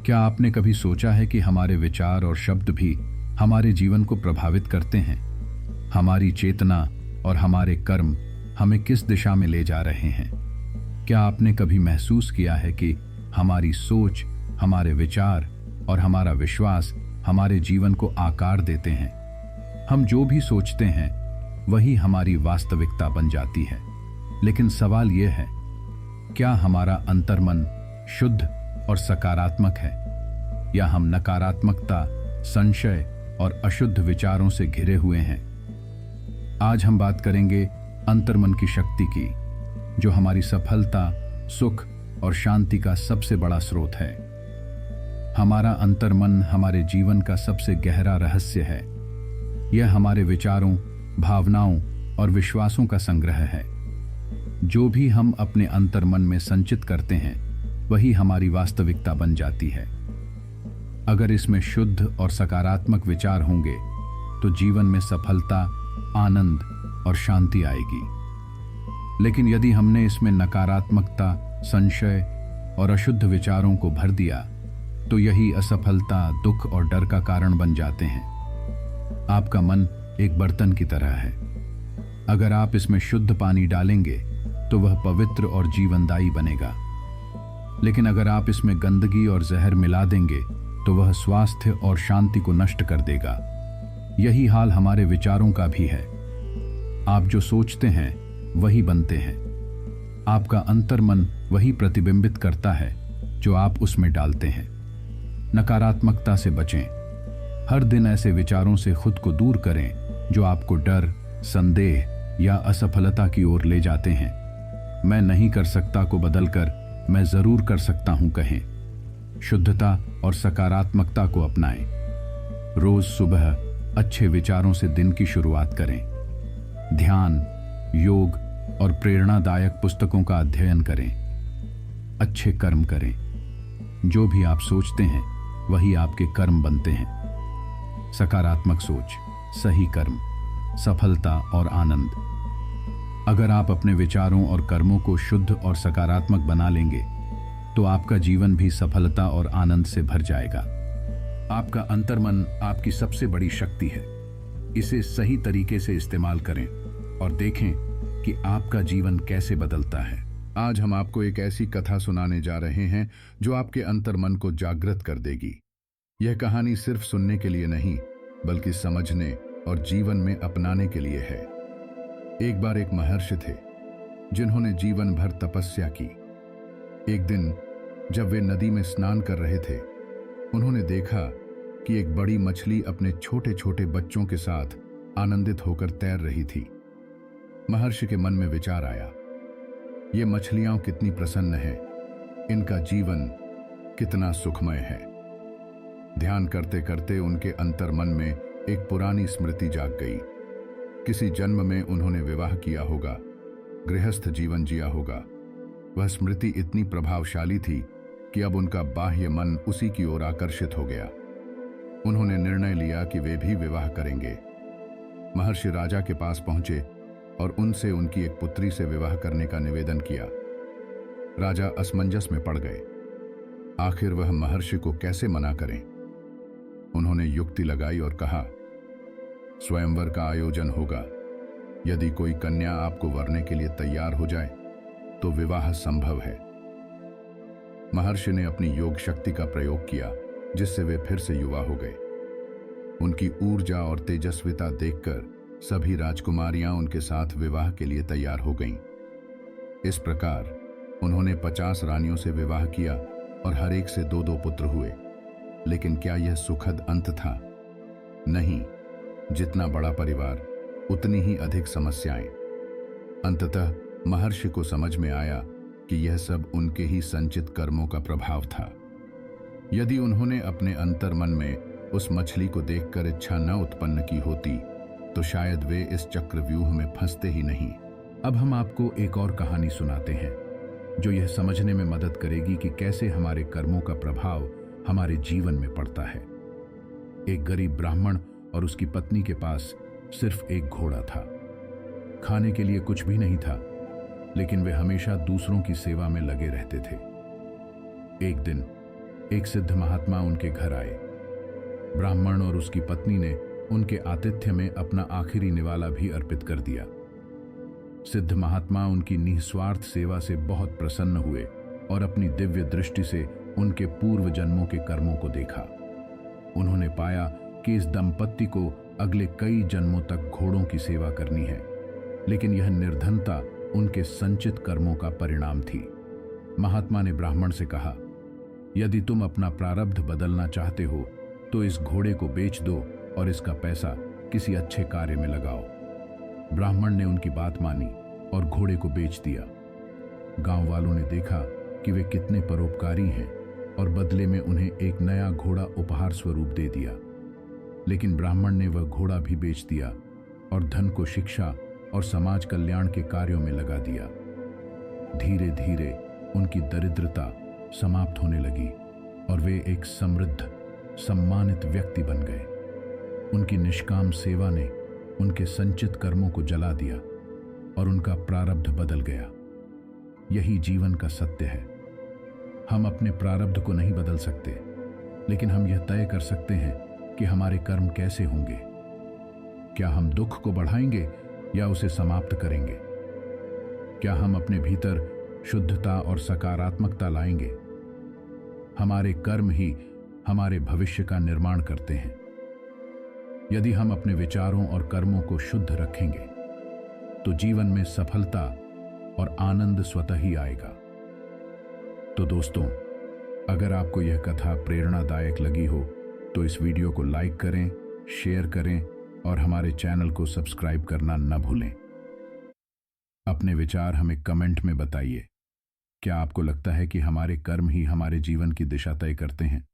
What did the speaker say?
क्या आपने कभी सोचा है कि हमारे विचार और शब्द भी हमारे जीवन को प्रभावित करते हैं? हमारी चेतना और हमारे कर्म हमें किस दिशा में ले जा रहे हैं? क्या आपने कभी महसूस किया है कि हमारी सोच, हमारे विचार और हमारा विश्वास हमारे जीवन को आकार देते हैं? हम जो भी सोचते हैं वही हमारी वास्तविकता बन जाती है। लेकिन सवाल यह है, क्या हमारा अंतर्मन शुद्ध और सकारात्मक है, या हम नकारात्मकता, संशय और अशुद्ध विचारों से घिरे हुए हैं? आज हम बात करेंगे अंतर्मन की शक्ति की, जो हमारी सफलता, सुख और शांति का सबसे बड़ा स्रोत है। हमारा अंतर्मन हमारे जीवन का सबसे गहरा रहस्य है। यह हमारे विचारों, भावनाओं और विश्वासों का संग्रह है। जो भी हम अपने अंतर्मन में संचित करते हैं वही हमारी वास्तविकता बन जाती है। अगर इसमें शुद्ध और सकारात्मक विचार होंगे तो जीवन में सफलता, आनंद और शांति आएगी। लेकिन यदि हमने इसमें नकारात्मकता, संशय और अशुद्ध विचारों को भर दिया तो यही असफलता, दुख और डर का कारण बन जाते हैं। आपका मन एक बर्तन की तरह है। अगर आप इसमें शुद्ध पानी डालेंगे तो वह पवित्र और जीवनदायी बनेगा। लेकिन अगर आप इसमें गंदगी और जहर मिला देंगे तो वह स्वास्थ्य और शांति को नष्ट कर देगा। यही हाल हमारे विचारों का भी है। आप जो सोचते हैं वही बनते हैं। आपका अंतर्मन वही प्रतिबिंबित करता है जो आप उसमें डालते हैं। नकारात्मकता से बचें। हर दिन ऐसे विचारों से खुद को दूर करें जो आपको डर, संदेह या असफलता की ओर ले जाते हैं। मैं नहीं कर सकता को बदलकर मैं जरूर कर सकता हूं कहें। शुद्धता और सकारात्मकता को अपनाएं। रोज सुबह अच्छे विचारों से दिन की शुरुआत करें। ध्यान, योग और प्रेरणादायक पुस्तकों का अध्ययन करें। अच्छे कर्म करें। जो भी आप सोचते हैं वही आपके कर्म बनते हैं। सकारात्मक सोच, सही कर्म, सफलता और आनंद। अगर आप अपने विचारों और कर्मों को शुद्ध और सकारात्मक बना लेंगे तो आपका जीवन भी सफलता और आनंद से भर जाएगा। आपका अंतर्मन आपकी सबसे बड़ी शक्ति है। इसे सही तरीके से इस्तेमाल करें और देखें कि आपका जीवन कैसे बदलता है। आज हम आपको एक ऐसी कथा सुनाने जा रहे हैं जो आपके अंतर्मन को जागृत कर देगी। यह कहानी सिर्फ सुनने के लिए नहीं, बल्कि समझने और जीवन में अपनाने के लिए है। एक बार एक महर्षि थे जिन्होंने जीवन भर तपस्या की। एक दिन जब वे नदी में स्नान कर रहे थे, उन्होंने देखा कि एक बड़ी मछली अपने छोटे छोटे बच्चों के साथ आनंदित होकर तैर रही थी। महर्षि के मन में विचार आया, ये मछलियां कितनी प्रसन्न हैं, इनका जीवन कितना सुखमय है। ध्यान करते करते उनके अंतर्मन में एक पुरानी स्मृति जाग गई। किसी जन्म में उन्होंने विवाह किया होगा, गृहस्थ जीवन जिया होगा। वह स्मृति इतनी प्रभावशाली थी कि अब उनका बाह्य मन उसी की ओर आकर्षित हो गया। उन्होंने निर्णय लिया कि वे भी विवाह करेंगे। महर्षि राजा के पास पहुंचे और उनसे उनकी एक पुत्री से विवाह करने का निवेदन किया। राजा असमंजस में पड़ गए। आखिर वह महर्षि को कैसे मना करें? उन्होंने युक्ति लगाई और कहा, स्वयंवर का आयोजन होगा। यदि कोई कन्या आपको वरने के लिए तैयार हो जाए तो विवाह संभव है। महर्षि ने अपनी योग शक्ति का प्रयोग किया, जिससे वे फिर से युवा हो गए। उनकी ऊर्जा और तेजस्विता देखकर सभी राजकुमारियां उनके साथ विवाह के लिए तैयार हो गईं। इस प्रकार उन्होंने 50 रानियों से विवाह किया और हर एक से 2-2 पुत्र हुए। लेकिन क्या यह सुखद अंत था? नहीं। जितना बड़ा परिवार, उतनी ही अधिक समस्याएं। अंततः महर्षि को समझ में आया कि यह सब उनके ही संचित कर्मों का प्रभाव था। यदि उन्होंने अपने अंतर्मन में उस मछली को देखकर इच्छा न उत्पन्न की होती तो शायद वे इस चक्रव्यूह में फंसते ही नहीं। अब हम आपको एक और कहानी सुनाते हैं जो यह समझने में मदद करेगी कि कैसे हमारे कर्मों का प्रभाव हमारे जीवन में पड़ता है। एक गरीब ब्राह्मण और उसकी पत्नी के पास सिर्फ एक घोड़ा था। खाने के लिए कुछ भी नहीं था, लेकिन वे हमेशा दूसरों की सेवा में लगे रहते थे। एक दिन एक सिद्ध महात्मा उनके घर आए। ब्राह्मण और उसकी पत्नी ने उनके आतिथ्य में अपना आखिरी निवाला भी अर्पित कर दिया। सिद्ध महात्मा उनकी निस्वार्थ सेवा से बहुत प्रसन्न हुए और अपनी दिव्य दृष्टि से उनके पूर्व जन्मों के कर्मों को देखा। उन्होंने पाया कि इस दंपत्ति को अगले कई जन्मों तक घोड़ों की सेवा करनी है, लेकिन यह निर्धनता उनके संचित कर्मों का परिणाम थी। महात्मा ने ब्राह्मण से कहा, यदि तुम अपना प्रारब्ध बदलना चाहते हो तो इस घोड़े को बेच दो और इसका पैसा किसी अच्छे कार्य में लगाओ। ब्राह्मण ने उनकी बात मानी और घोड़े को बेच दिया। गांव वालों ने देखा कि वे कितने परोपकारी हैं और बदले में उन्हें एक नया घोड़ा उपहार स्वरूप दे दिया। लेकिन ब्राह्मण ने वह घोड़ा भी बेच दिया और धन को शिक्षा और समाज कल्याण के कार्यों में लगा दिया। धीरे धीरे उनकी दरिद्रता समाप्त होने लगी और वे एक समृद्ध, सम्मानित व्यक्ति बन गए। उनकी निष्काम सेवा ने उनके संचित कर्मों को जला दिया और उनका प्रारब्ध बदल गया। यही जीवन का सत्य है। हम अपने प्रारब्ध को नहीं बदल सकते, लेकिन हम यह तय कर सकते हैं कि हमारे कर्म कैसे होंगे। क्या हम दुख को बढ़ाएंगे या उसे समाप्त करेंगे? क्या हम अपने भीतर शुद्धता और सकारात्मकता लाएंगे? हमारे कर्म ही हमारे भविष्य का निर्माण करते हैं। यदि हम अपने विचारों और कर्मों को शुद्ध रखेंगे तो जीवन में सफलता और आनंद स्वतः ही आएगा। तो दोस्तों, अगर आपको यह कथा प्रेरणादायक लगी हो तो इस वीडियो को लाइक करें, शेयर करें और हमारे चैनल को सब्सक्राइब करना न भूलें। अपने विचार हमें कमेंट में बताइए। क्या आपको लगता है कि हमारे कर्म ही हमारे जीवन की दिशा तय करते हैं?